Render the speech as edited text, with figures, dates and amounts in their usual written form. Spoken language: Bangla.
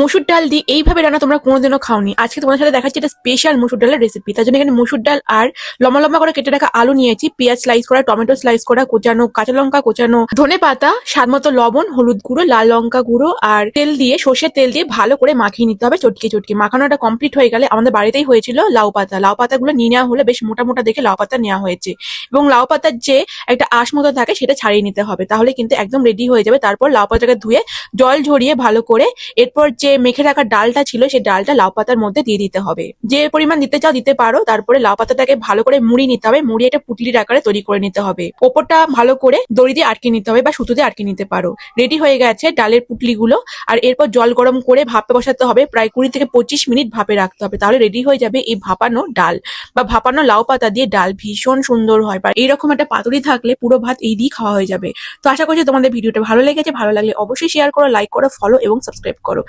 মসুর ডাল দিয়ে এইভাবে রান্না তোমরা কোনোদিনও খাওনি। আজকে তোমাদের সাথে দেখাচ্ছি এটা স্পেশাল মসুর ডালের রেসিপি। তার জন্য এখানে মসুর ডাল আর লম্বা লম্বা করে কেটে রাখা আলু নিয়েছি, পেঁয়াজ স্লাইস করা, টমেটো স্লাইস করা, কোচানো কাঁচা লঙ্কা, কোচানো ধনে পাতা, স্বাদ মতো লবণ, হলুদ গুঁড়ো, লাল লঙ্কা গুঁড়ো আর তেল দিয়ে, সর্ষের তেল দিয়ে ভালো করে মাখিয়ে নিতে হবে চটকে চটকে। মাখানোটা কমপ্লিট হয়ে গেলে আমাদের বাড়িতেই হয়েছিল লাউ পাতা। লাউ পাতাগুলো নিয়ে নেওয়া হলে বেশ মোটা মোটা দেখে লাউ পাতা নেওয়া হয়েছে এবং লাউ পাতার যে একটা আঁশ মতো থাকে সেটা ছাড়িয়ে নিতে হবে, তাহলে কিন্তু একদম রেডি হয়ে যাবে। তারপর লাউ পাতাটাকে ধুয়ে জল ঝরিয়ে ভালো করে এরপর যে মেখে রাখা ডালটা ছিল সেই ডালটা লাউ পাতার মধ্যে দিয়ে দিতে হবে। যে পরিমাণ দিতে চাও দিতে পারো। তারপরে লাউ পাতাটাকে ভালো করে মুড়িয়ে নিতে হবে, মুড়িয়ে একটা পুটলির আকারে তৈরি করে নিতে হবে। ওপরটা ভালো করে দড়ি দিয়ে আটকে নিতে হবে বা সুতো দিয়ে আটকে নিতে পারো। রেডি হয়ে গেছে ডালের পুটলিগুলো। আর এরপর জল গরম করে ভাপে বসাতে হবে, প্রায় 20 থেকে 25 মিনিট ভাপে রাখতে হবে, তাহলে রেডি হয়ে যাবে এই ভাপানো ডাল বা ভাপানো লাউ পাতা দিয়ে ডাল। ভীষণ সুন্দর হয়। আর এইরকম একটা পাতুরি থাকলে পুরো ভাত এই দিয়ে খাওয়া হয়ে যাবে। তো আশা করছি তোমাদের ভিডিওটা ভালো লেগেছে। ভালো লাগলে অবশ্যই শেয়ার করো, লাইক করো, ফলো এবং সাবস্ক্রাইব করো।